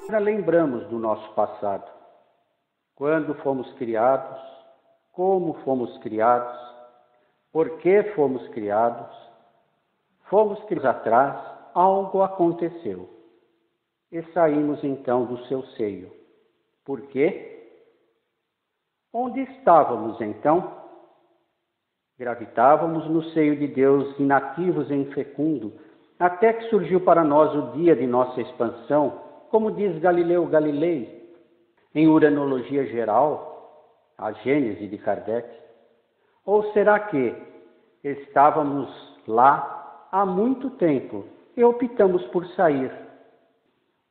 Lembramos do nosso passado, quando fomos criados, como fomos criados, por que fomos criados atrás, algo aconteceu. E saímos então do seu seio. Por quê? Onde estávamos então? Gravitávamos no seio de Deus, inativos e infecundo, até que surgiu para nós o dia de nossa expansão, como diz Galileu Galilei, em Uranologia Geral, a Gênese de Kardec. Ou será que estávamos lá há muito tempo e optamos por sair?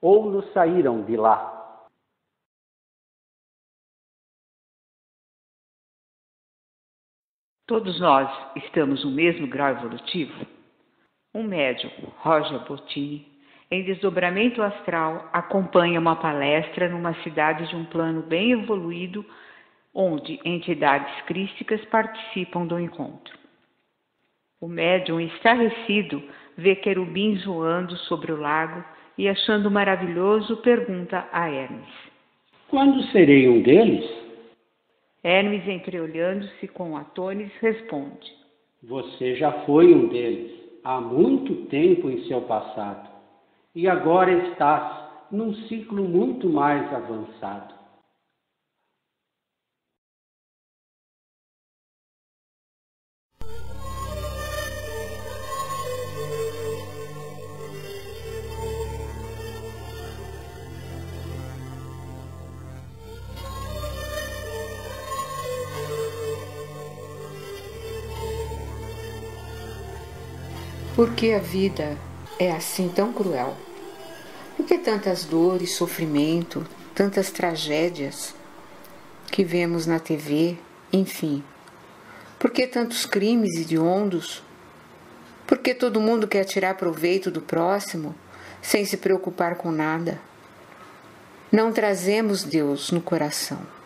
Ou nos saíram de lá? Todos nós estamos no mesmo grau evolutivo? Um médium, Roger Bottini, em Desdobramento Astral, acompanha uma palestra numa cidade de um plano bem evoluído, onde entidades crísticas participam do encontro. O médium, estarrecido, vê querubins voando sobre o lago e, achando maravilhoso, pergunta a Hermes: Quando serei um deles? Hermes, entreolhando-se com Atones, responde: Você já foi um deles, há muito tempo em seu passado, e agora estás num ciclo muito mais avançado. Por que a vida é assim tão cruel? Por que tantas dores, sofrimento, tantas tragédias que vemos na TV, enfim? Por que tantos crimes hediondos? Por que todo mundo quer tirar proveito do próximo sem se preocupar com nada? Não trazemos Deus no coração.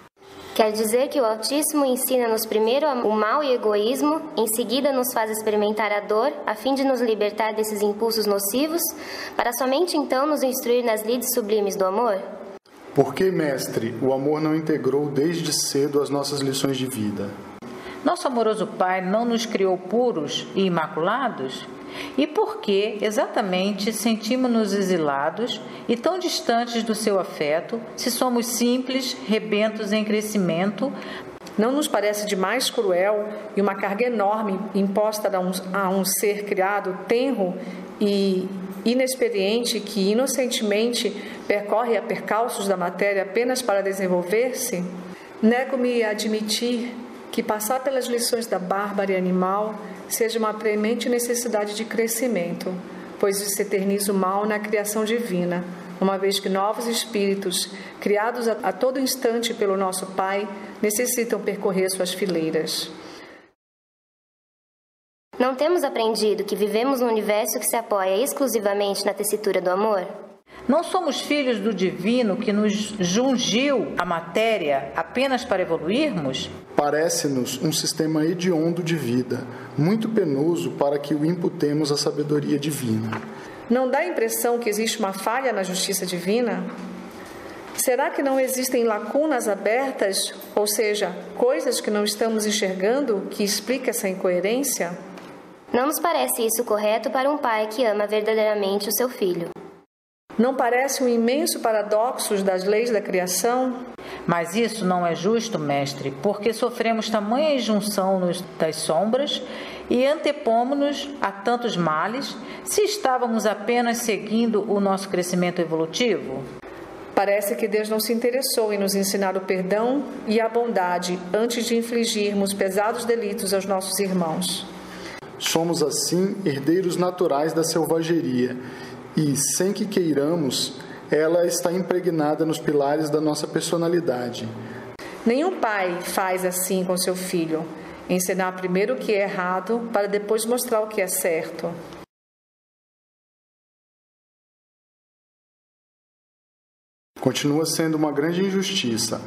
Quer dizer que o Altíssimo ensina-nos primeiro o mal e o egoísmo, em seguida nos faz experimentar a dor, a fim de nos libertar desses impulsos nocivos, para somente então nos instruir nas lides sublimes do amor? Por que, mestre, o amor não integrou desde cedo as nossas lições de vida? Nosso amoroso Pai não nos criou puros e imaculados? E por que, exatamente, sentimos-nos exilados e tão distantes do seu afeto, se somos simples, rebentos em crescimento? Não nos parece demais cruel e uma carga enorme imposta a um ser criado tenro e inexperiente que inocentemente percorre a percalços da matéria apenas para desenvolver-se? Nego-me a admitir que passar pelas lições da bárbara animal seja uma premente necessidade de crescimento, pois se eterniza o mal na criação divina, uma vez que novos espíritos, criados a todo instante pelo nosso Pai, necessitam percorrer suas fileiras. Não temos aprendido que vivemos num universo que se apoia exclusivamente na tessitura do amor? Não somos filhos do divino que nos jungiu a matéria apenas para evoluirmos? Parece-nos um sistema hediondo de vida, muito penoso para que o imputemos à sabedoria divina. Não dá a impressão que existe uma falha na justiça divina? Será que não existem lacunas abertas, ou seja, coisas que não estamos enxergando, que explica essa incoerência? Não nos parece isso correto para um pai que ama verdadeiramente o seu filho. Não parece um imenso paradoxo das leis da criação? Mas isso não é justo, mestre, porque sofremos tamanha injunção das sombras e antepomos-nos a tantos males, se estávamos apenas seguindo o nosso crescimento evolutivo? Parece que Deus não se interessou em nos ensinar o perdão e a bondade antes de infligirmos pesados delitos aos nossos irmãos. Somos, assim, herdeiros naturais da selvageria e, sem que queiramos, ela está impregnada nos pilares da nossa personalidade. Nenhum pai faz assim com seu filho, ensinar primeiro o que é errado para depois mostrar o que é certo. Continua sendo uma grande injustiça.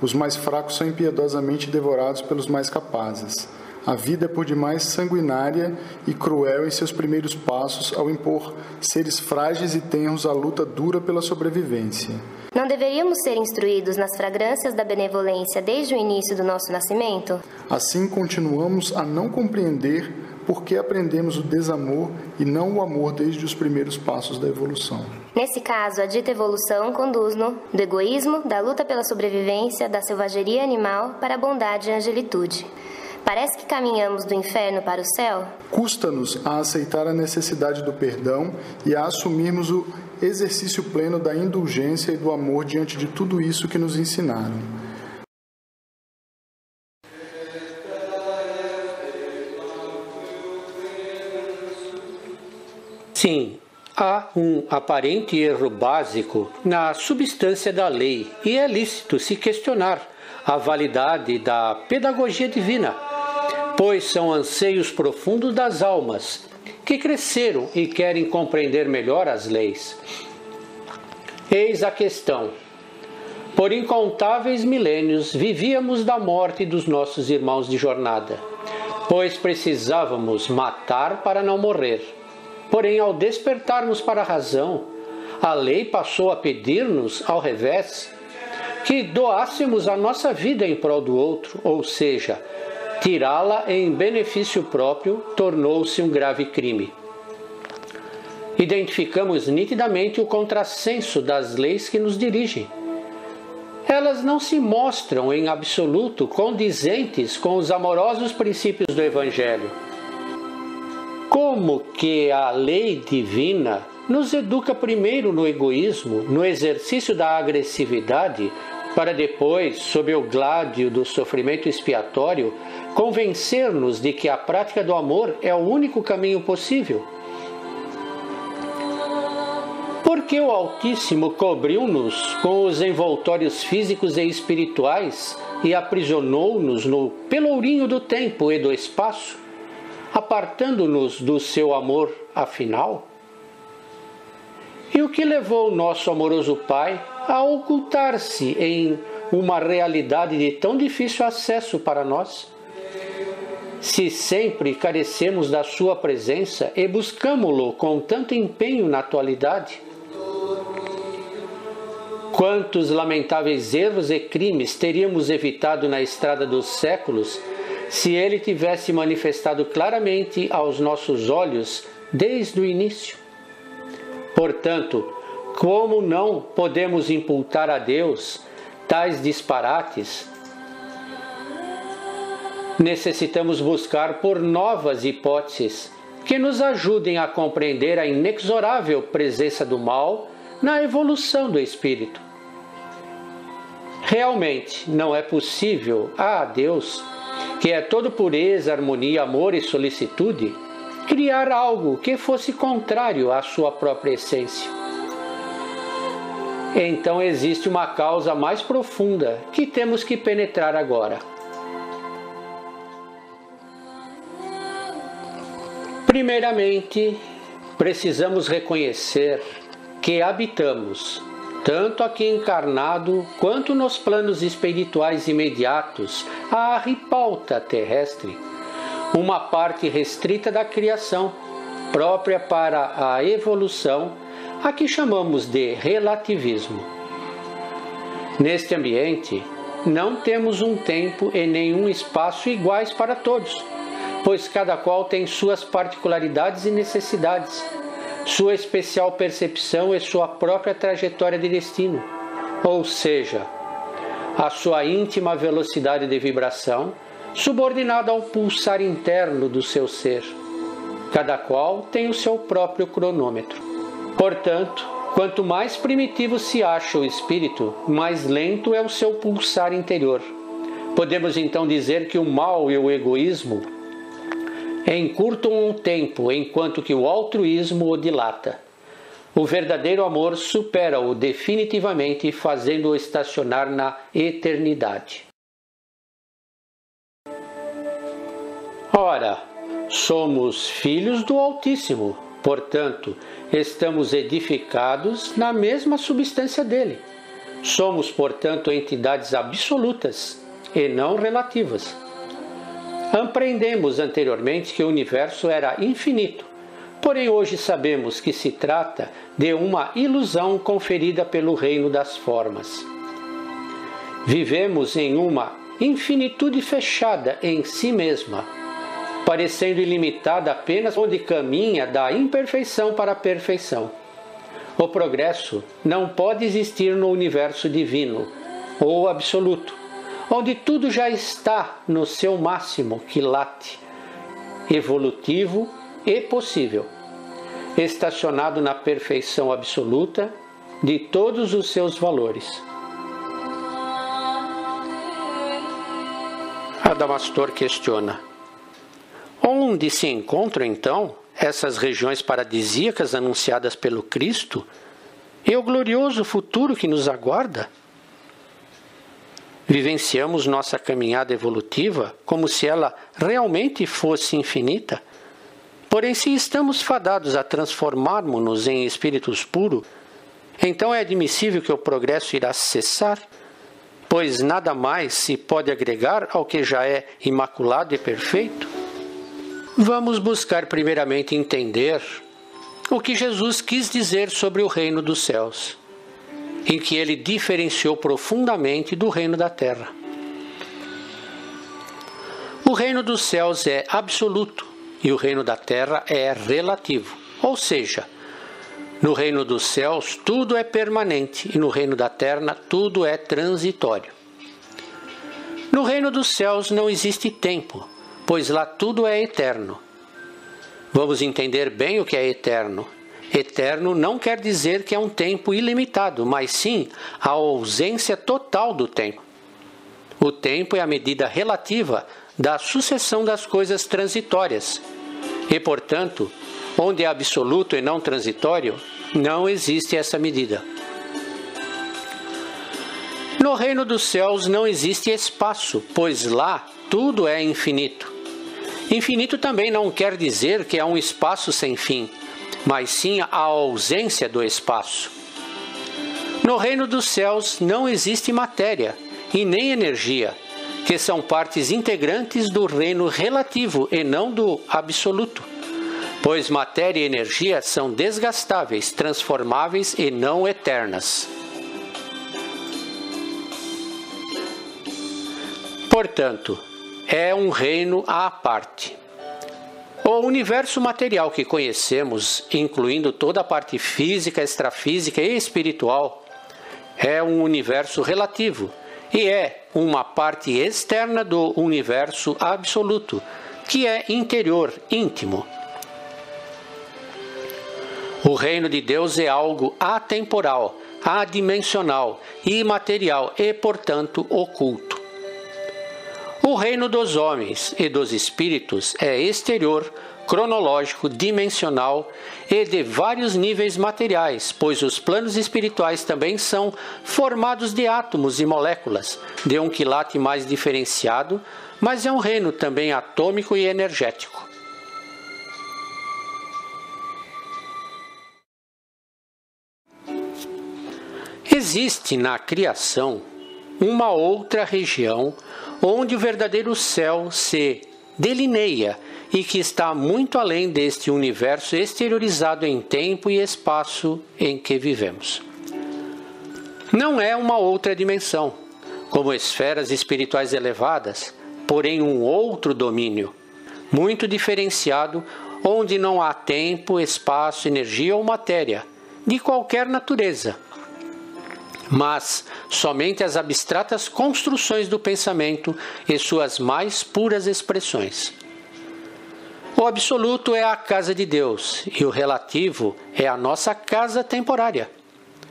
Os mais fracos são impiedosamente devorados pelos mais capazes. A vida é por demais sanguinária e cruel em seus primeiros passos ao impor seres frágeis e tenros à luta dura pela sobrevivência. Não deveríamos ser instruídos nas fragrâncias da benevolência desde o início do nosso nascimento? Assim, continuamos a não compreender por que aprendemos o desamor e não o amor desde os primeiros passos da evolução. Nesse caso, a dita evolução conduz-nos do egoísmo, da luta pela sobrevivência, da selvageria animal para a bondade e a angelitude. Parece que caminhamos do inferno para o céu? Custa-nos a aceitar a necessidade do perdão e a assumirmos o exercício pleno da indulgência e do amor diante de tudo isso que nos ensinaram. Sim, há um aparente erro básico na substância da lei e é lícito se questionar a validade da pedagogia divina, pois são anseios profundos das almas que cresceram e querem compreender melhor as leis. Eis a questão. Por incontáveis milênios vivíamos da morte dos nossos irmãos de jornada, pois precisávamos matar para não morrer. Porém, ao despertarmos para a razão, a lei passou a pedir-nos, ao revés, que doássemos a nossa vida em prol do outro, ou seja, tirá-la em benefício próprio tornou-se um grave crime. Identificamos nitidamente o contrassenso das leis que nos dirigem. Elas não se mostram em absoluto condizentes com os amorosos princípios do Evangelho. Como que a lei divina nos educa primeiro no egoísmo, no exercício da agressividade, para depois, sob o gládio do sofrimento expiatório, convencer-nos de que a prática do amor é o único caminho possível? Porque o Altíssimo cobriu-nos com os envoltórios físicos e espirituais e aprisionou-nos no pelourinho do tempo e do espaço, apartando-nos do seu amor afinal? E o que levou o nosso amoroso Pai a ocultar-se em uma realidade de tão difícil acesso para nós? Se sempre carecemos da sua presença e buscamo-lo com tanto empenho na atualidade? Quantos lamentáveis erros e crimes teríamos evitado na estrada dos séculos se ele tivesse manifestado claramente aos nossos olhos desde o início? Portanto, como não podemos imputar a Deus tais disparates, necessitamos buscar por novas hipóteses que nos ajudem a compreender a inexorável presença do mal na evolução do espírito. Realmente não é possível a Deus, que é todo pureza, harmonia, amor e solicitude, criar algo que fosse contrário à sua própria essência. Então existe uma causa mais profunda que temos que penetrar agora. Primeiramente, precisamos reconhecer que habitamos, tanto aqui encarnado quanto nos planos espirituais imediatos à ripalta terrestre, uma parte restrita da criação, própria para a evolução, a que chamamos de relativismo. Neste ambiente, não temos um tempo e nenhum espaço iguais para todos, pois cada qual tem suas particularidades e necessidades, sua especial percepção e sua própria trajetória de destino, ou seja, a sua íntima velocidade de vibração, subordinada ao pulsar interno do seu ser. Cada qual tem o seu próprio cronômetro. Portanto, quanto mais primitivo se acha o espírito, mais lento é o seu pulsar interior. Podemos então dizer que o mal e o egoísmo encurtam um tempo, enquanto que o altruísmo o dilata. O verdadeiro amor supera-o definitivamente, fazendo-o estacionar na eternidade. Ora, somos filhos do Altíssimo, portanto, estamos edificados na mesma substância dele. Somos, portanto, entidades absolutas e não relativas. Aprendemos anteriormente que o universo era infinito, porém hoje sabemos que se trata de uma ilusão conferida pelo reino das formas. Vivemos em uma infinitude fechada em si mesma, parecendo ilimitada apenas onde caminha da imperfeição para a perfeição. O progresso não pode existir no universo divino ou absoluto, onde tudo já está no seu máximo quilate, evolutivo e possível, estacionado na perfeição absoluta de todos os seus valores. Adamastor questiona: onde se encontram então essas regiões paradisíacas anunciadas pelo Cristo e o glorioso futuro que nos aguarda? Vivenciamos nossa caminhada evolutiva como se ela realmente fosse infinita. Porém, se estamos fadados a transformarmos-nos em espíritos puros, então é admissível que o progresso irá cessar, pois nada mais se pode agregar ao que já é imaculado e perfeito? Vamos buscar primeiramente entender o que Jesus quis dizer sobre o reino dos céus, em que ele diferenciou profundamente do reino da terra. O reino dos céus é absoluto e o reino da terra é relativo, ou seja, no reino dos céus tudo é permanente e no reino da terra tudo é transitório. No reino dos céus não existe tempo, pois lá tudo é eterno. Vamos entender bem o que é eterno. Eterno não quer dizer que é um tempo ilimitado, mas sim a ausência total do tempo. O tempo é a medida relativa da sucessão das coisas transitórias. E, portanto, onde é absoluto e não transitório, não existe essa medida. No reino dos céus não existe espaço, pois lá tudo é infinito. Infinito também não quer dizer que é um espaço sem fim, mas sim a ausência do espaço. No reino dos céus não existe matéria e nem energia, que são partes integrantes do reino relativo e não do absoluto, pois matéria e energia são desgastáveis, transformáveis e não eternas. Portanto, é um reino à parte. O universo material que conhecemos, incluindo toda a parte física, extrafísica e espiritual, é um universo relativo e é uma parte externa do universo absoluto, que é interior, íntimo. O reino de Deus é algo atemporal, adimensional, imaterial e, portanto, oculto. O reino dos homens e dos espíritos é exterior, cronológico, dimensional e de vários níveis materiais, pois os planos espirituais também são formados de átomos e moléculas, de um quilate mais diferenciado, mas é um reino também atômico e energético. Existe na criação uma outra região onde o verdadeiro céu se delineia e que está muito além deste universo exteriorizado em tempo e espaço em que vivemos. Não é uma outra dimensão, como esferas espirituais elevadas, porém um outro domínio, muito diferenciado, onde não há tempo, espaço, energia ou matéria, de qualquer natureza, mas somente as abstratas construções do pensamento e suas mais puras expressões. O absoluto é a casa de Deus e o relativo é a nossa casa temporária.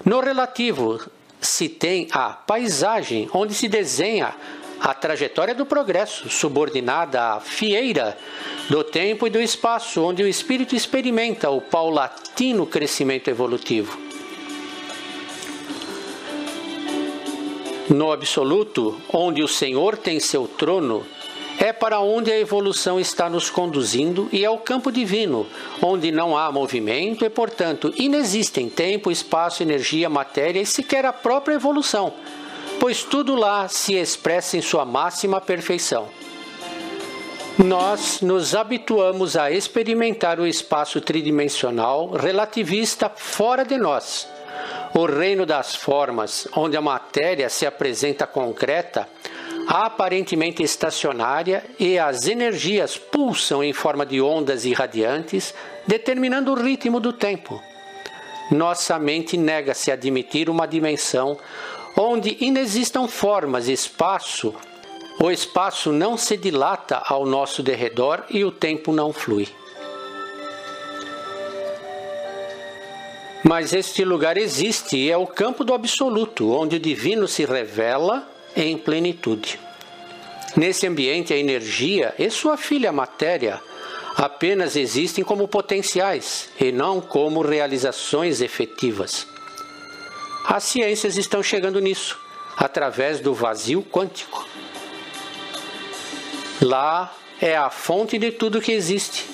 No relativo se tem a paisagem onde se desenha a trajetória do progresso, subordinada à fieira do tempo e do espaço, onde o espírito experimenta o paulatino crescimento evolutivo. No absoluto, onde o Senhor tem seu trono, é para onde a evolução está nos conduzindo e é o campo divino, onde não há movimento e, portanto, inexistem tempo, espaço, energia, matéria e sequer a própria evolução, pois tudo lá se expressa em sua máxima perfeição. Nós nos habituamos a experimentar o espaço tridimensional relativista fora de nós. O reino das formas, onde a matéria se apresenta concreta, aparentemente estacionária, e as energias pulsam em forma de ondas irradiantes, determinando o ritmo do tempo. Nossa mente nega-se a admitir uma dimensão onde inexistam formas e espaço. O espaço não se dilata ao nosso derredor e o tempo não flui. Mas este lugar existe e é o campo do absoluto, onde o divino se revela em plenitude. Nesse ambiente, a energia e sua filha a matéria apenas existem como potenciais e não como realizações efetivas. As ciências estão chegando nisso, através do vazio quântico. Lá é a fonte de tudo que existe,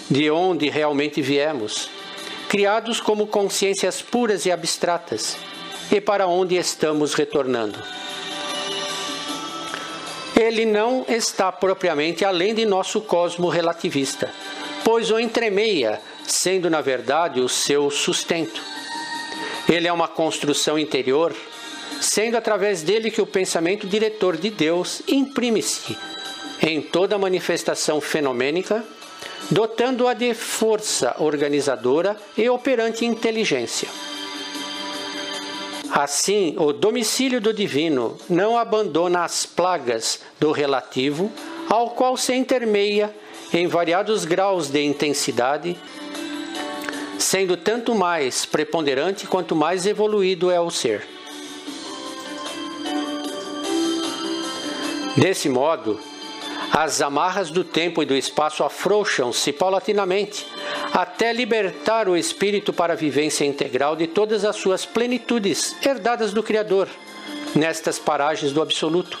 de onde realmente viemos, criados como consciências puras e abstratas, e para onde estamos retornando. Ele não está propriamente além de nosso cosmo relativista, pois o entremeia, sendo na verdade o seu sustento. Ele é uma construção interior, sendo através dele que o pensamento diretor de Deus imprime-se em toda manifestação fenomênica, dotando-a de força organizadora e operante inteligência. Assim, o domicílio do divino não abandona as plagas do relativo, ao qual se intermeia em variados graus de intensidade, sendo tanto mais preponderante quanto mais evoluído é o ser. Desse modo, as amarras do tempo e do espaço afrouxam-se paulatinamente, até libertar o espírito para a vivência integral de todas as suas plenitudes herdadas do Criador, nestas paragens do Absoluto,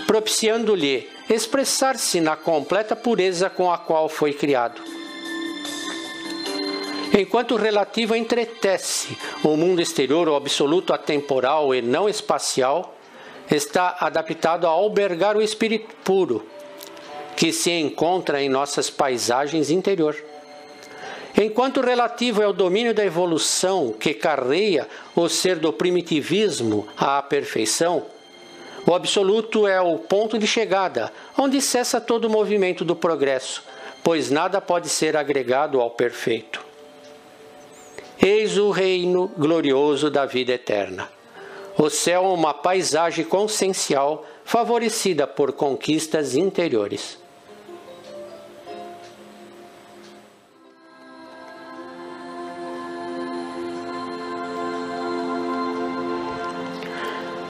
propiciando-lhe expressar-se na completa pureza com a qual foi criado. Enquanto o relativo entretece o mundo exterior, o absoluto atemporal e não espacial, está adaptado a albergar o espírito puro, que se encontra em nossas paisagens interior. Enquanto o relativo é o domínio da evolução que carreia o ser do primitivismo à perfeição, o absoluto é o ponto de chegada, onde cessa todo o movimento do progresso, pois nada pode ser agregado ao perfeito. Eis o reino glorioso da vida eterna. O céu é uma paisagem consciencial favorecida por conquistas interiores.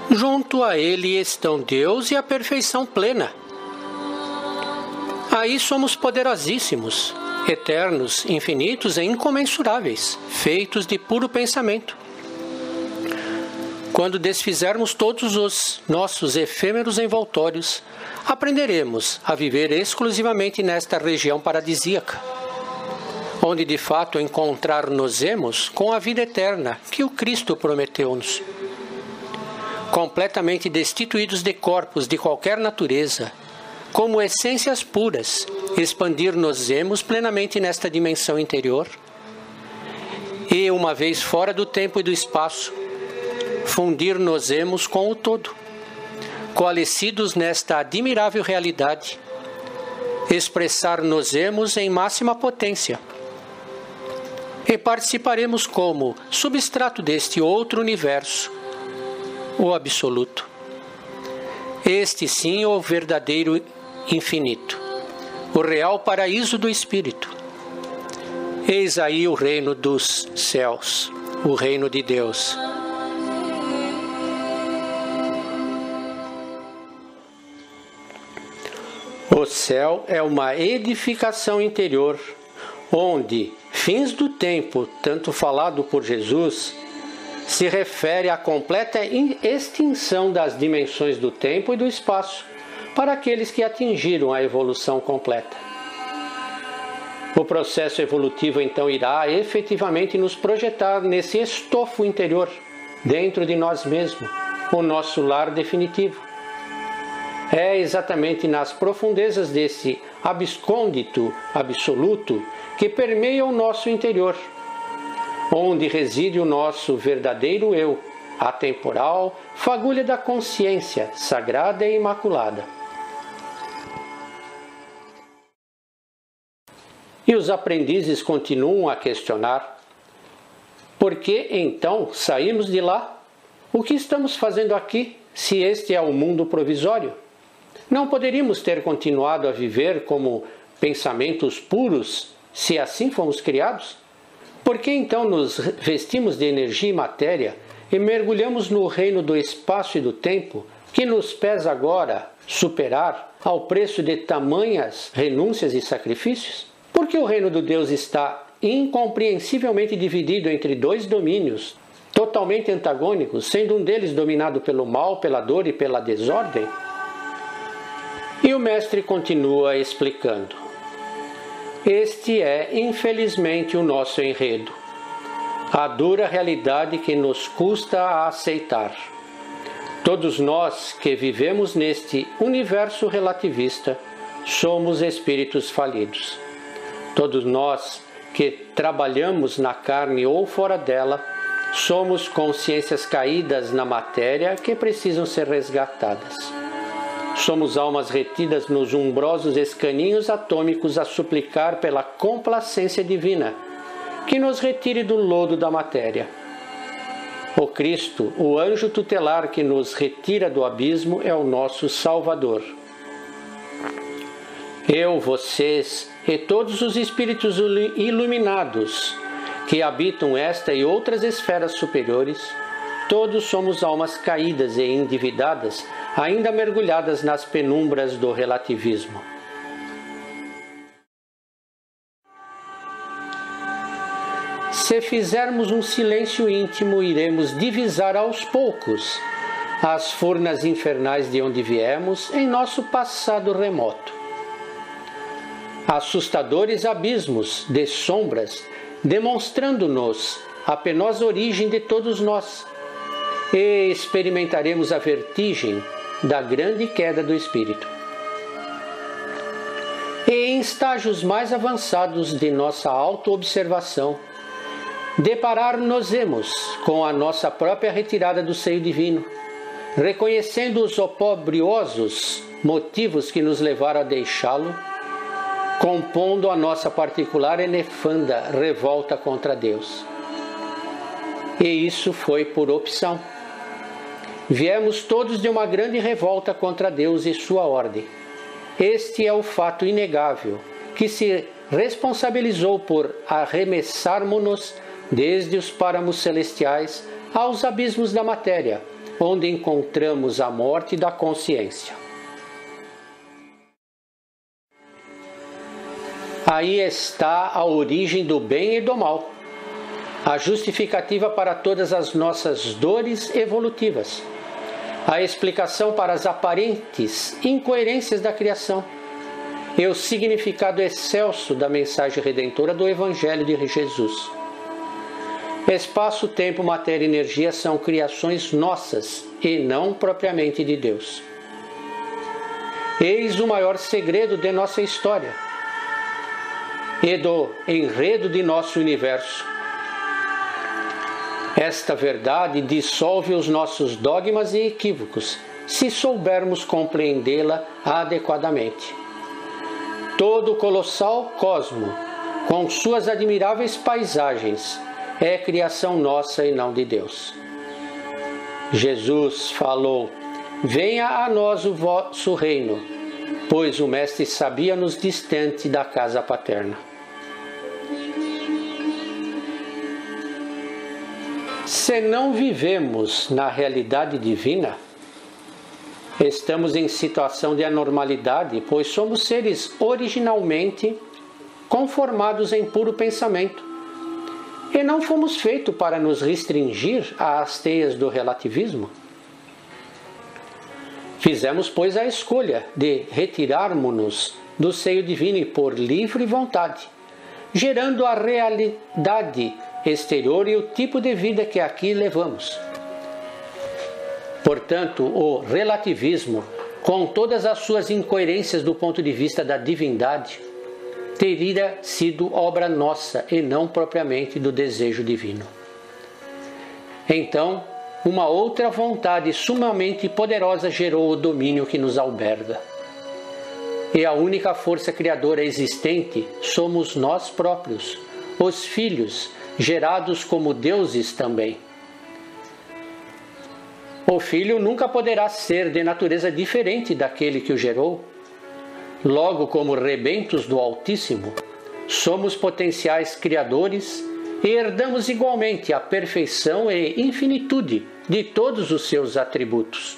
Junto a ele estão Deus e a perfeição plena. Aí somos poderosíssimos, eternos, infinitos e incomensuráveis, feitos de puro pensamento. Quando desfizermos todos os nossos efêmeros envoltórios, aprenderemos a viver exclusivamente nesta região paradisíaca, onde de fato encontrar-nos-emos com a vida eterna que o Cristo prometeu-nos. Completamente destituídos de corpos de qualquer natureza, como essências puras, expandir-nos-emos plenamente nesta dimensão interior e, uma vez fora do tempo e do espaço, fundir-nos-emos com o todo, coalescidos nesta admirável realidade, expressar-nos-emos em máxima potência e participaremos como substrato deste outro universo, o absoluto. Este sim é o verdadeiro infinito, o real paraíso do espírito. Eis aí o reino dos céus, o reino de Deus. O céu é uma edificação interior, onde, fins do tempo, tanto falado por Jesus, se refere à completa extinção das dimensões do tempo e do espaço para aqueles que atingiram a evolução completa. O processo evolutivo então irá efetivamente nos projetar nesse estofo interior, dentro de nós mesmos, o nosso lar definitivo. É exatamente nas profundezas desse abscôndito absoluto que permeia o nosso interior, onde reside o nosso verdadeiro eu, atemporal, fagulha da consciência, sagrada e imaculada. E os aprendizes continuam a questionar: por que então saímos de lá? O que estamos fazendo aqui, se este é o mundo provisório? Não poderíamos ter continuado a viver como pensamentos puros, se assim fomos criados? Por que então nos vestimos de energia e matéria e mergulhamos no reino do espaço e do tempo, que nos pesa agora superar ao preço de tamanhas renúncias e sacrifícios? Porque o reino do Deus está incompreensivelmente dividido entre dois domínios, totalmente antagônicos, sendo um deles dominado pelo mal, pela dor e pela desordem? E o mestre continua explicando: este é, infelizmente, o nosso enredo, a dura realidade que nos custa a aceitar. Todos nós que vivemos neste universo relativista somos espíritos falidos. Todos nós que trabalhamos na carne ou fora dela somos consciências caídas na matéria que precisam ser resgatadas. Somos almas retidas nos umbrosos escaninhos atômicos a suplicar pela complacência divina que nos retire do lodo da matéria. O Cristo, o anjo tutelar que nos retira do abismo, é o nosso Salvador. Eu, vocês e todos os espíritos iluminados que habitam esta e outras esferas superiores, todos somos almas caídas e endividadas, ainda mergulhadas nas penumbras do relativismo. Se fizermos um silêncio íntimo, iremos divisar aos poucos as furnas infernais de onde viemos em nosso passado remoto. Assustadores abismos de sombras, demonstrando-nos a penosa origem de todos nós, e experimentaremos a vertigem da grande queda do espírito. E em estágios mais avançados de nossa auto-observação, deparar-nos-emos com a nossa própria retirada do seio divino, reconhecendo os oprobriosos motivos que nos levaram a deixá-lo, compondo a nossa particular e nefanda revolta contra Deus. E isso foi por opção. Viemos todos de uma grande revolta contra Deus e sua ordem. Este é o fato inegável que se responsabilizou por arremessarmos-nos desde os páramos celestiais aos abismos da matéria, onde encontramos a morte da consciência. Aí está a origem do bem e do mal, a justificativa para todas as nossas dores evolutivas, a explicação para as aparentes incoerências da criação e o significado excelso da mensagem redentora do Evangelho de Jesus. Espaço, tempo, matéria e energia são criações nossas e não propriamente de Deus. Eis o maior segredo de nossa história e do enredo de nosso universo. Esta verdade dissolve os nossos dogmas e equívocos, se soubermos compreendê-la adequadamente. Todo o colossal cosmo, com suas admiráveis paisagens, é criação nossa e não de Deus. Jesus falou: venha a nós o vosso reino, pois o Mestre sabia-nos distante da casa paterna. Se não vivemos na realidade divina, estamos em situação de anormalidade, pois somos seres originalmente conformados em puro pensamento. E não fomos feitos para nos restringir às teias do relativismo. Fizemos, pois, a escolha de retirarmos-nos do seio divino e por livre vontade, gerando a realidade exterior e o tipo de vida que aqui levamos. Portanto, o relativismo com todas as suas incoerências do ponto de vista da divindade, teria sido obra nossa e não propriamente do desejo divino. Então, uma outra vontade sumamente poderosa gerou o domínio que nos alberga. E a única força criadora existente somos nós próprios, os filhos, gerados como deuses também. O filho nunca poderá ser de natureza diferente daquele que o gerou. Logo, como rebentos do Altíssimo, somos potenciais criadores e herdamos igualmente a perfeição e infinitude de todos os seus atributos.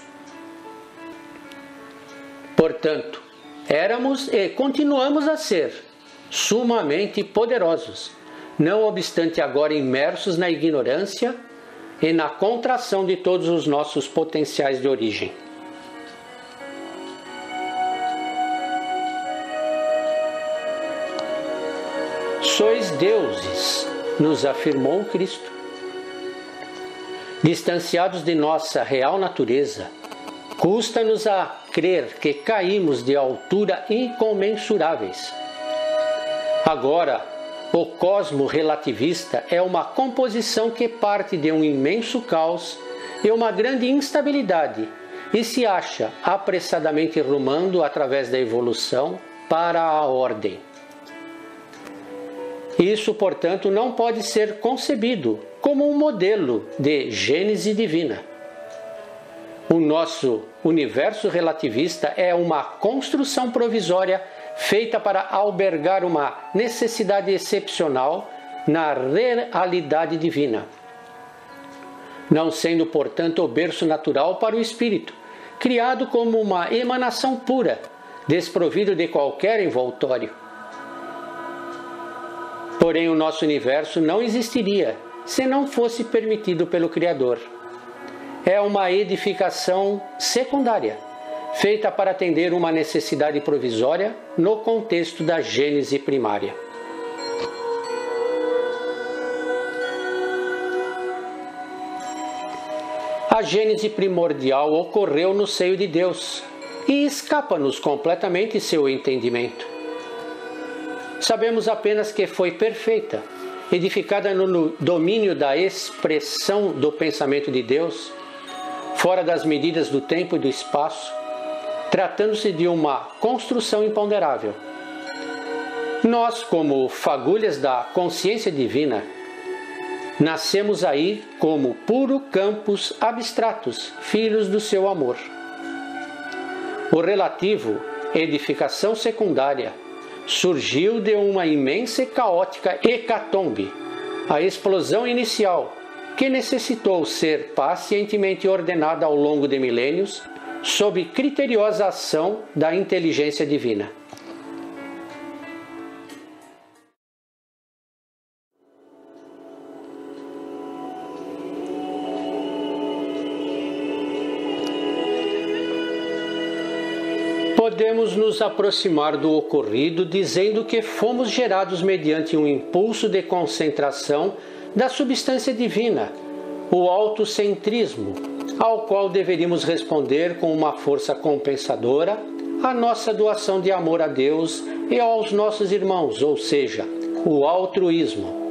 Portanto, éramos e continuamos a ser sumamente poderosos, não obstante agora imersos na ignorância e na contração de todos os nossos potenciais de origem. Sois deuses, nos afirmou Cristo. Distanciados de nossa real natureza, custa-nos a crer que caímos de altura incomensuráveis. Agora, o cosmo relativista é uma composição que parte de um imenso caos e uma grande instabilidade e se acha apressadamente rumando através da evolução para a ordem. Isso, portanto, não pode ser concebido como um modelo de gênese divina. O nosso universo relativista é uma construção provisória feita para albergar uma necessidade excepcional na realidade divina, não sendo, portanto, o berço natural para o espírito, criado como uma emanação pura, desprovido de qualquer envoltório. Porém, o nosso universo não existiria se não fosse permitido pelo Criador. É uma edificação secundária, feita para atender uma necessidade provisória no contexto da gênese primária. A gênese primordial ocorreu no seio de Deus e escapa-nos completamente seu entendimento. Sabemos apenas que foi perfeita, edificada no domínio da expressão do pensamento de Deus, fora das medidas do tempo e do espaço, tratando-se de uma construção imponderável. Nós, como fagulhas da consciência divina, nascemos aí como puro campos abstratos, filhos do seu amor. O relativo, edificação secundária, surgiu de uma imensa e caótica hecatombe, a explosão inicial, que necessitou ser pacientemente ordenada ao longo de milênios, sob criteriosa ação da inteligência divina. Podemos nos aproximar do ocorrido dizendo que fomos gerados mediante um impulso de concentração da substância divina, o autocentrismo, ao qual deveríamos responder com uma força compensadora a nossa doação de amor a Deus e aos nossos irmãos, ou seja, o altruísmo.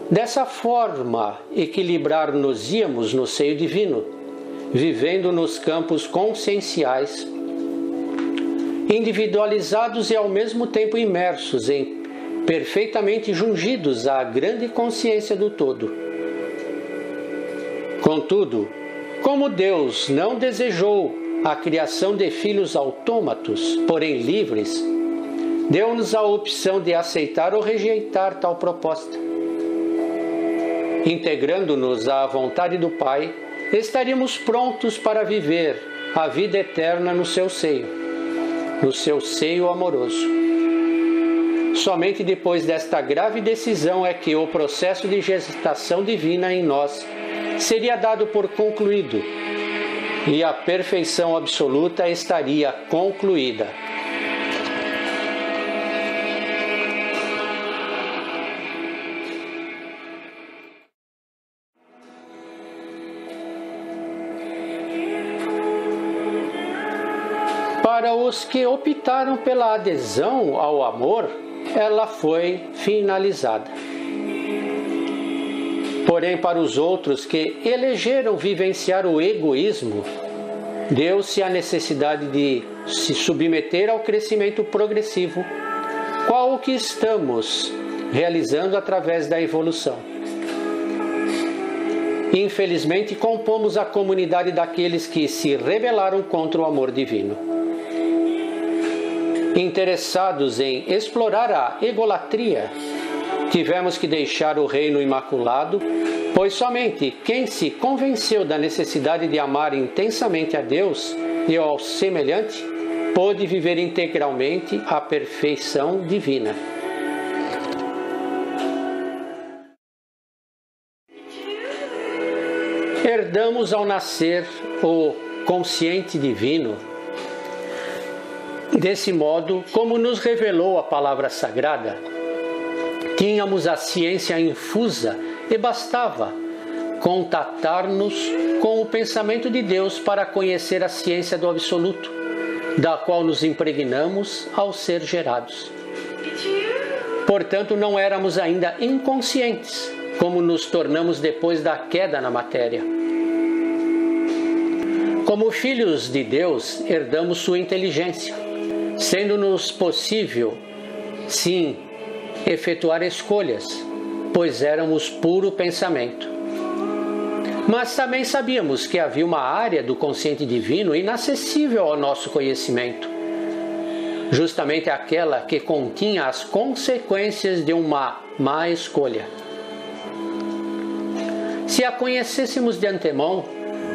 Dessa forma, equilibrar-nos-íamos no seio divino, vivendo nos campos conscienciais, individualizados e ao mesmo tempo imersos em perfeitamente jungidos à grande consciência do todo. Contudo, como Deus não desejou a criação de filhos autômatos, porém livres, deu-nos a opção de aceitar ou rejeitar tal proposta. Integrando-nos à vontade do Pai, estaríamos prontos para viver a vida eterna no seu seio amoroso. Somente depois desta grave decisão é que o processo de gestação divina em nós seria dado por concluído e a perfeição absoluta estaria concluída. Para os que optaram pela adesão ao amor, ela foi finalizada. Porém, para os outros que elegeram vivenciar o egoísmo, deu-se a necessidade de se submeter ao crescimento progressivo, qual o que estamos realizando através da evolução. Infelizmente, compomos a comunidade daqueles que se rebelaram contra o amor divino. Interessados em explorar a egolatria, tivemos que deixar o reino imaculado, pois somente quem se convenceu da necessidade de amar intensamente a Deus e ao semelhante pôde viver integralmente a perfeição divina. Herdamos ao nascer o consciente divino. Desse modo, como nos revelou a palavra sagrada, tínhamos a ciência infusa e bastava contatar-nos com o pensamento de Deus para conhecer a ciência do absoluto, da qual nos impregnamos ao ser gerados. Portanto, não éramos ainda inconscientes, como nos tornamos depois da queda na matéria. Como filhos de Deus, herdamos sua inteligência, sendo-nos possível, sim, efetuar escolhas, pois éramos puro pensamento. Mas também sabíamos que havia uma área do consciente divino inacessível ao nosso conhecimento, justamente aquela que continha as consequências de uma má escolha. Se a conhecêssemos de antemão,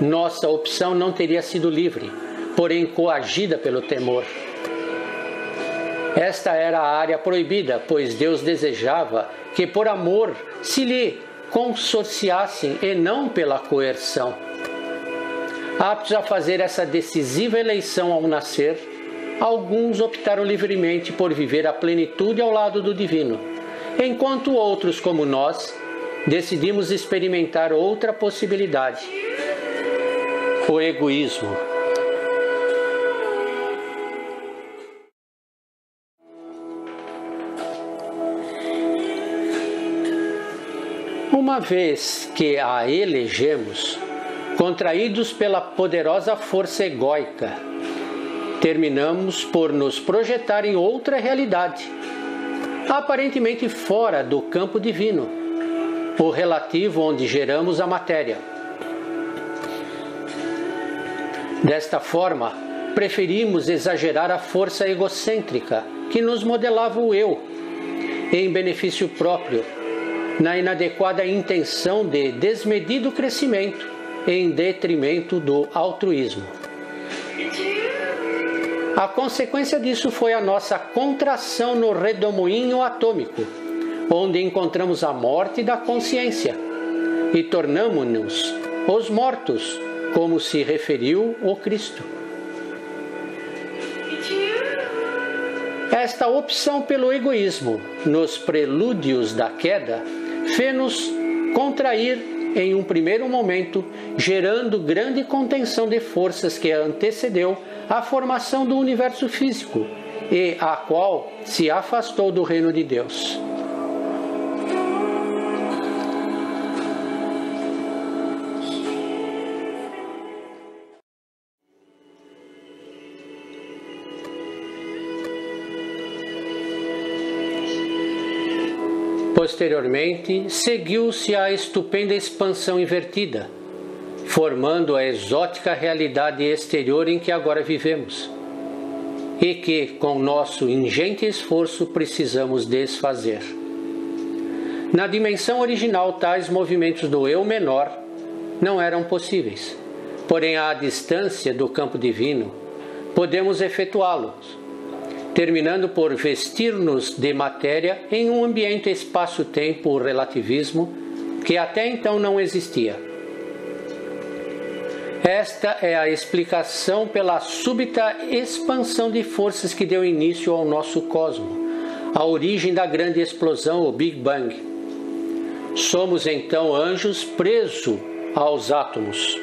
nossa opção não teria sido livre, porém coagida pelo temor. Esta era a área proibida, pois Deus desejava que por amor se lhe consorciassem e não pela coerção. Aptos a fazer essa decisiva eleição ao nascer, alguns optaram livremente por viver a plenitude ao lado do divino, enquanto outros, como nós, decidimos experimentar outra possibilidade: o egoísmo. Uma vez que a elegemos, contraídos pela poderosa força egóica, terminamos por nos projetar em outra realidade, aparentemente fora do campo divino, o relativo onde geramos a matéria. Desta forma, preferimos exagerar a força egocêntrica que nos modelava o eu, em benefício próprio, na inadequada intenção de desmedido crescimento, em detrimento do altruísmo. A consequência disso foi a nossa contração no redemoinho atômico, onde encontramos a morte da consciência, e tornamo-nos os mortos, como se referiu o Cristo. Esta opção pelo egoísmo, nos prelúdios da queda, fez-nos contrair em um primeiro momento, gerando grande contenção de forças que antecedeu a formação do universo físico e a qual se afastou do reino de Deus. Posteriormente, seguiu-se a estupenda expansão invertida, formando a exótica realidade exterior em que agora vivemos, e que, com nosso ingente esforço, precisamos desfazer. Na dimensão original, tais movimentos do eu menor não eram possíveis, porém, à distância do campo divino, podemos efetuá-los, terminando por vestir-nos de matéria em um ambiente espaço-tempo relativismo que até então não existia. Esta é a explicação pela súbita expansão de forças que deu início ao nosso cosmo, a origem da grande explosão, o Big Bang. Somos então anjos presos aos átomos.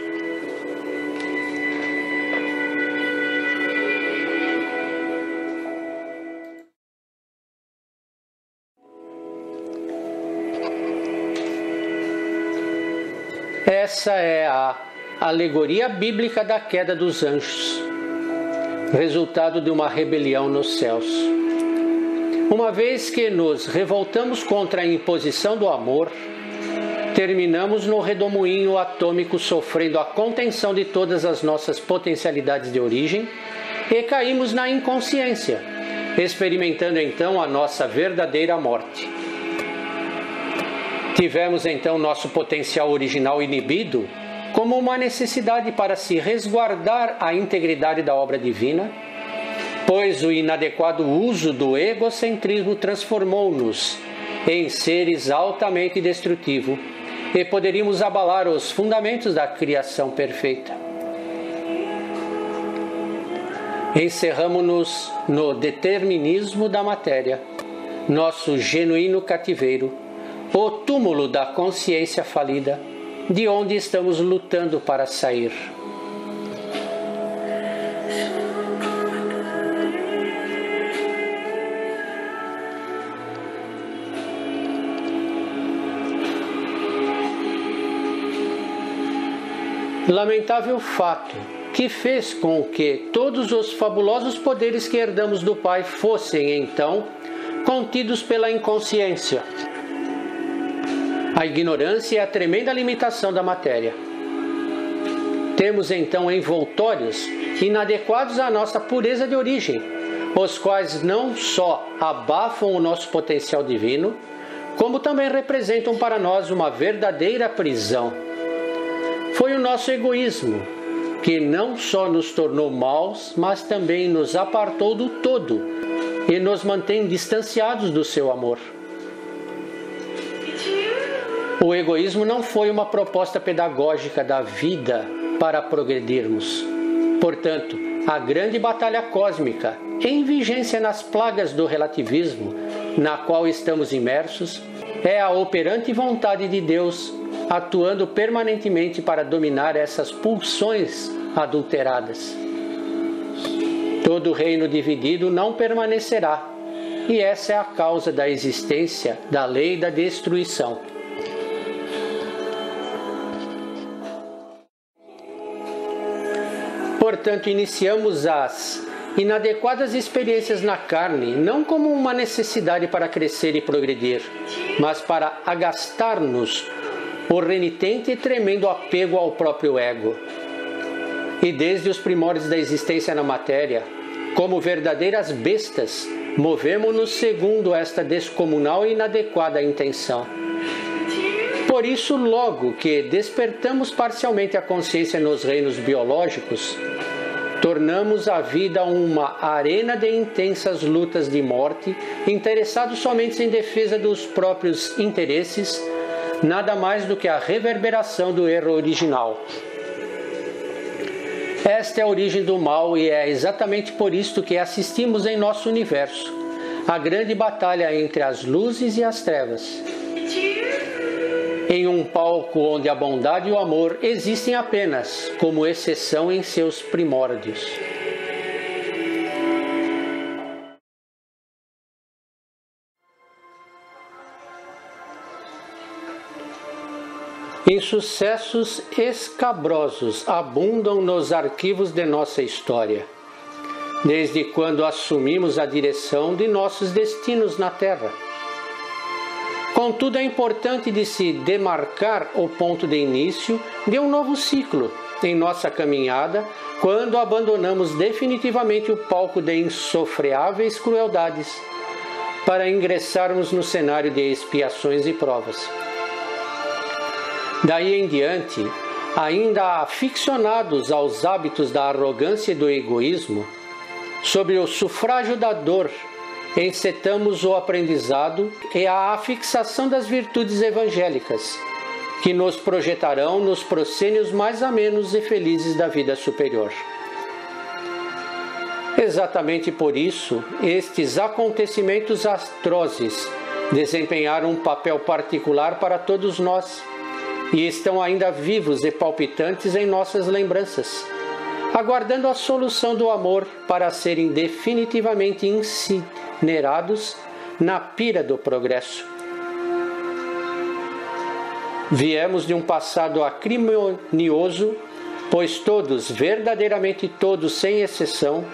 Essa é a alegoria bíblica da queda dos anjos, resultado de uma rebelião nos céus. Uma vez que nos revoltamos contra a imposição do amor, terminamos no redemoinho atômico sofrendo a contenção de todas as nossas potencialidades de origem e caímos na inconsciência, experimentando então a nossa verdadeira morte. Tivemos então nosso potencial original inibido como uma necessidade para se resguardar a integridade da obra divina, pois o inadequado uso do egocentrismo transformou-nos em seres altamente destrutivos e poderíamos abalar os fundamentos da criação perfeita. Encerramo-nos no determinismo da matéria, nosso genuíno cativeiro, o túmulo da consciência falida, de onde estamos lutando para sair. Lamentável fato que fez com que todos os fabulosos poderes que herdamos do Pai fossem, então, contidos pela inconsciência. A ignorância é a tremenda limitação da matéria. Temos, então, envoltórios inadequados à nossa pureza de origem, os quais não só abafam o nosso potencial divino, como também representam para nós uma verdadeira prisão. Foi o nosso egoísmo que não só nos tornou maus, mas também nos apartou do todo e nos mantém distanciados do seu amor. O egoísmo não foi uma proposta pedagógica da vida para progredirmos. Portanto, a grande batalha cósmica, em vigência nas plagas do relativismo, na qual estamos imersos, é a operante vontade de Deus atuando permanentemente para dominar essas pulsões adulteradas. Todo reino dividido não permanecerá, e essa é a causa da existência da lei da destruição. Portanto, iniciamos as inadequadas experiências na carne não como uma necessidade para crescer e progredir, mas para agastar-nos o renitente e tremendo apego ao próprio ego. E desde os primórdios da existência na matéria, como verdadeiras bestas, movemo-nos segundo esta descomunal e inadequada intenção. Por isso, logo que despertamos parcialmente a consciência nos reinos biológicos, tornamos a vida uma arena de intensas lutas de morte, interessados somente em defesa dos próprios interesses, nada mais do que a reverberação do erro original. Esta é a origem do mal e é exatamente por isto que assistimos em nosso universo a grande batalha entre as luzes e as trevas. Em um palco onde a bondade e o amor existem apenas como exceção em seus primórdios. Insucessos escabrosos abundam nos arquivos de nossa história, desde quando assumimos a direção de nossos destinos na Terra. Contudo, é importante de se demarcar o ponto de início de um novo ciclo em nossa caminhada, quando abandonamos definitivamente o palco de insofreáveis crueldades, para ingressarmos no cenário de expiações e provas. Daí em diante, ainda aficionados aos hábitos da arrogância e do egoísmo, sob o sufrágio da dor, encetamos o aprendizado e a afixação das virtudes evangélicas, que nos projetarão nos proscênios mais amenos e felizes da vida superior. Exatamente por isso, estes acontecimentos atrozes desempenharam um papel particular para todos nós, e estão ainda vivos e palpitantes em nossas lembranças, aguardando a solução do amor para serem definitivamente incinerados na pira do progresso. Viemos de um passado acrimonioso, pois todos, verdadeiramente todos, sem exceção,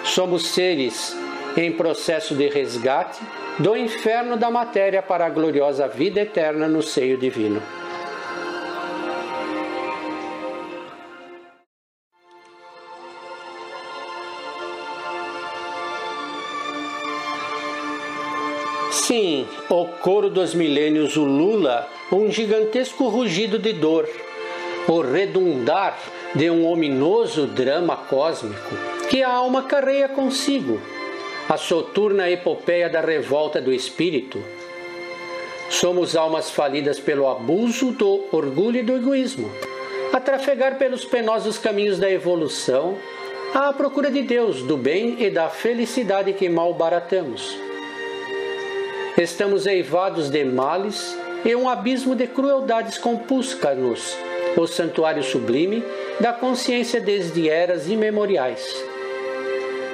somos seres em processo de resgate do inferno da matéria para a gloriosa vida eterna no seio divino. Sim, o coro dos milênios ulula um gigantesco rugido de dor, o redundar de um ominoso drama cósmico que a alma carrega consigo, a soturna epopeia da revolta do espírito. Somos almas falidas pelo abuso do orgulho e do egoísmo, a trafegar pelos penosos caminhos da evolução, à procura de Deus, do bem e da felicidade que malbaratamos. Estamos eivados de males e um abismo de crueldades compusca-nos, o santuário sublime da consciência desde eras imemoriais.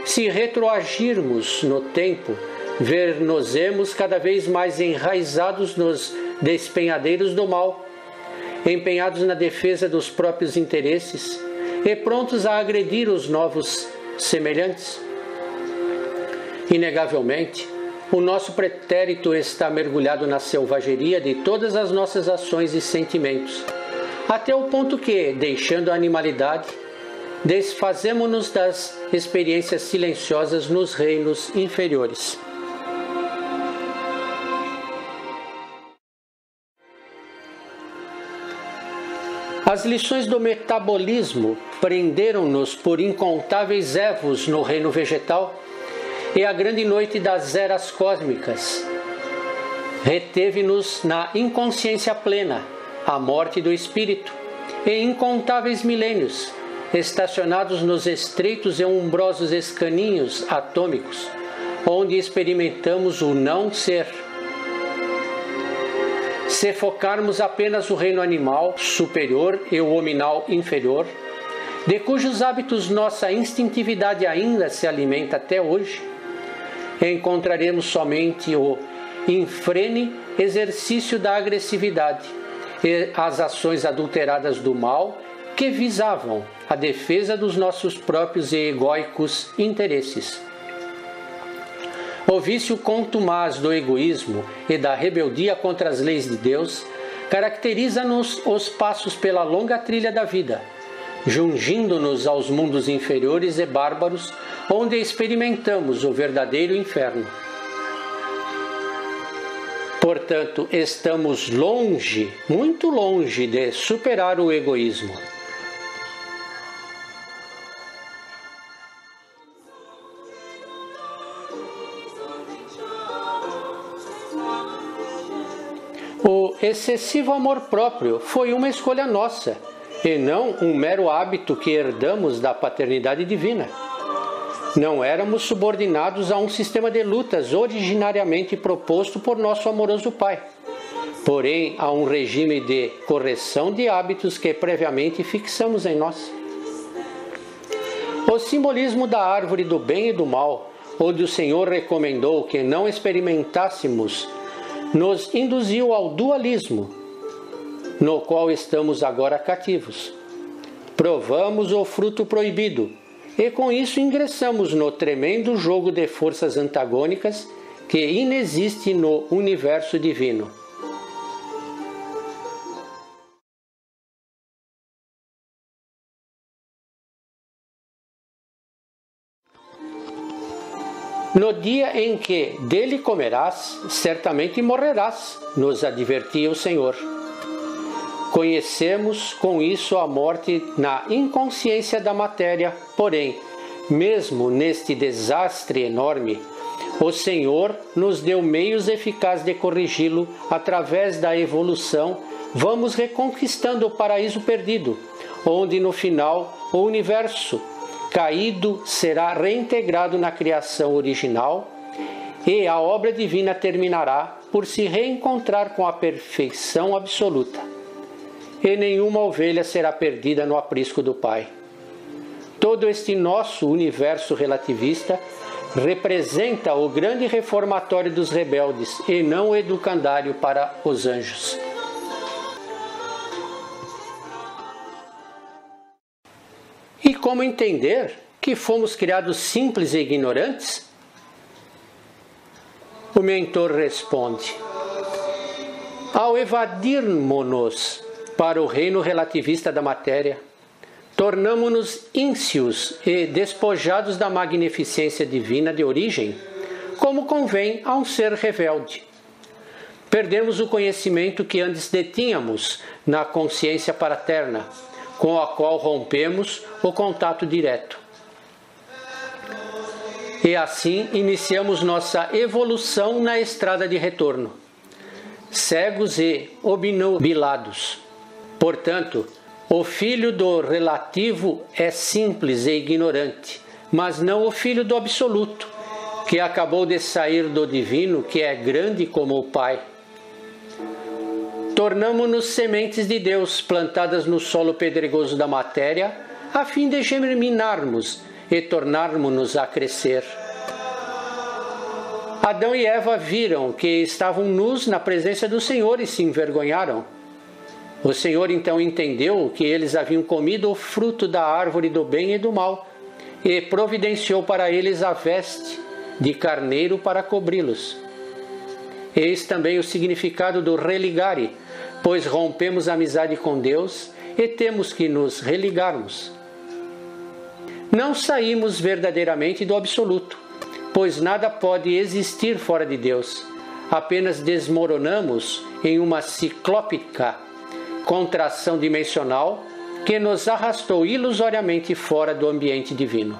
Se retroagirmos no tempo, ver-nos-emos cada vez mais enraizados nos despenhadeiros do mal, empenhados na defesa dos próprios interesses e prontos a agredir os novos semelhantes. Inegavelmente, o nosso pretérito está mergulhado na selvageria de todas as nossas ações e sentimentos, até o ponto que, deixando a animalidade, desfazemo-nos das experiências silenciosas nos reinos inferiores. As lições do metabolismo prenderam-nos por incontáveis évos no reino vegetal, e a grande noite das eras cósmicas reteve-nos na inconsciência plena, a morte do espírito, e incontáveis milênios, estacionados nos estreitos e umbrosos escaninhos atômicos, onde experimentamos o não ser. Se focarmos apenas o reino animal superior e o hominal inferior, de cujos hábitos nossa instintividade ainda se alimenta até hoje, encontraremos somente o infrene exercício da agressividade e as ações adulteradas do mal que visavam a defesa dos nossos próprios e egóicos interesses. O vício contumaz do egoísmo e da rebeldia contra as leis de Deus caracteriza-nos os passos pela longa trilha da vida, jungindo-nos aos mundos inferiores e bárbaros, onde experimentamos o verdadeiro inferno. Portanto, estamos longe, muito longe de superar o egoísmo. O excessivo amor próprio foi uma escolha nossa, e não um mero hábito que herdamos da paternidade divina. Não éramos subordinados a um sistema de lutas originariamente proposto por nosso amoroso Pai, porém a um regime de correção de hábitos que previamente fixamos em nós. O simbolismo da árvore do bem e do mal, onde o Senhor recomendou que não experimentássemos, nos induziu ao dualismo, no qual estamos agora cativos. Provamos o fruto proibido, e com isso ingressamos no tremendo jogo de forças antagônicas que inexiste no universo divino. No dia em que dele comerás, certamente morrerás, nos advertia o Senhor. Conhecemos com isso a morte na inconsciência da matéria, porém, mesmo neste desastre enorme, o Senhor nos deu meios eficazes de corrigi-lo. Através da evolução, vamos reconquistando o paraíso perdido, onde no final o universo caído será reintegrado na criação original e a obra divina terminará por se reencontrar com a perfeição absoluta. E nenhuma ovelha será perdida no aprisco do Pai. Todo este nosso universo relativista representa o grande reformatório dos rebeldes e não o educandário para os anjos. E como entender que fomos criados simples e ignorantes? O mentor responde: ao evadirmos-nos para o reino relativista da matéria, tornamo-nos íncios e despojados da magnificência divina de origem, como convém a um ser rebelde. Perdemos o conhecimento que antes detínhamos na consciência paterna, com a qual rompemos o contato direto. E assim iniciamos nossa evolução na estrada de retorno, cegos e obnubilados. Portanto, o filho do relativo é simples e ignorante, mas não o filho do absoluto, que acabou de sair do divino, que é grande como o Pai. Tornamo-nos sementes de Deus plantadas no solo pedregoso da matéria, a fim de germinarmos e tornarmos-nos a crescer. Adão e Eva viram que estavam nus na presença do Senhor e se envergonharam. O Senhor então entendeu que eles haviam comido o fruto da árvore do bem e do mal e providenciou para eles a veste de carneiro para cobri-los. Eis também o significado do religare, pois rompemos a amizade com Deus e temos que nos religarmos. Não saímos verdadeiramente do absoluto, pois nada pode existir fora de Deus. Apenas desmoronamos em uma ciclópica contração dimensional que nos arrastou ilusoriamente fora do ambiente divino.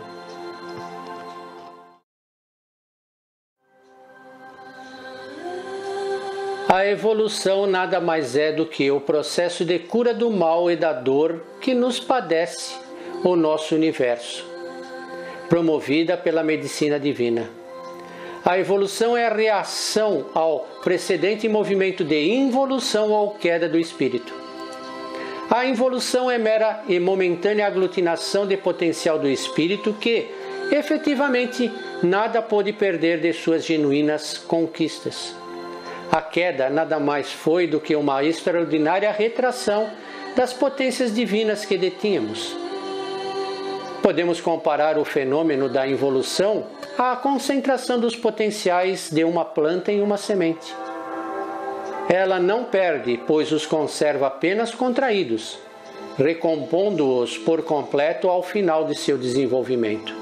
A evolução nada mais é do que o processo de cura do mal e da dor que nos padece o nosso universo, promovida pela medicina divina. A evolução é a reação ao precedente movimento de involução ou queda do espírito. A involução é mera e momentânea aglutinação de potencial do espírito que, efetivamente, nada pôde perder de suas genuínas conquistas. A queda nada mais foi do que uma extraordinária retração das potências divinas que detínhamos. Podemos comparar o fenômeno da involução à concentração dos potenciais de uma planta em uma semente. Ela não perde, pois os conserva apenas contraídos, recompondo-os por completo ao final de seu desenvolvimento.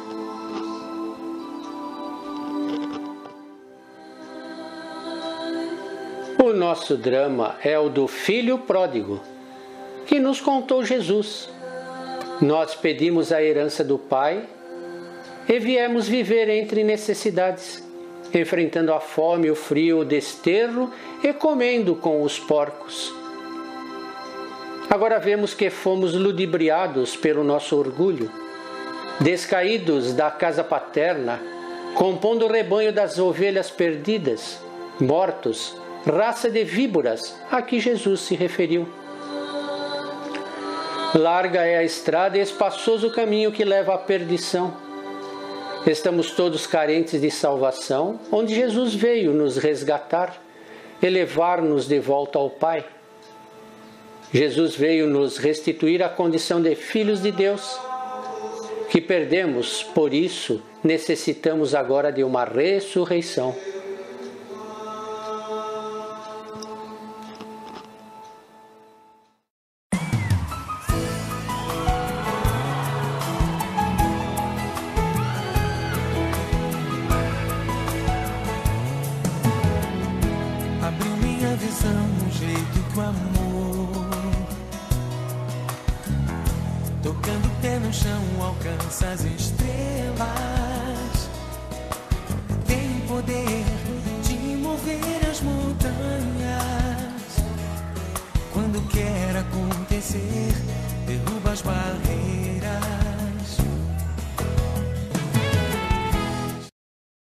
O nosso drama é o do filho pródigo, que nos contou Jesus. Nós pedimos a herança do Pai e viemos viver entre necessidades, enfrentando a fome, o frio, o desterro e comendo com os porcos. Agora vemos que fomos ludibriados pelo nosso orgulho, descaídos da casa paterna, compondo o rebanho das ovelhas perdidas, mortos, raça de víboras a que Jesus se referiu. Larga é a estrada e espaçoso o caminho que leva à perdição. Estamos todos carentes de salvação, onde Jesus veio nos resgatar e levar-nos de volta ao Pai. Jesus veio nos restituir a condição de filhos de Deus, que perdemos, por isso necessitamos agora de uma ressurreição. Tocando o pé no chão, alcança as estrelas. Tem o poder de mover as montanhas. Quando quer acontecer,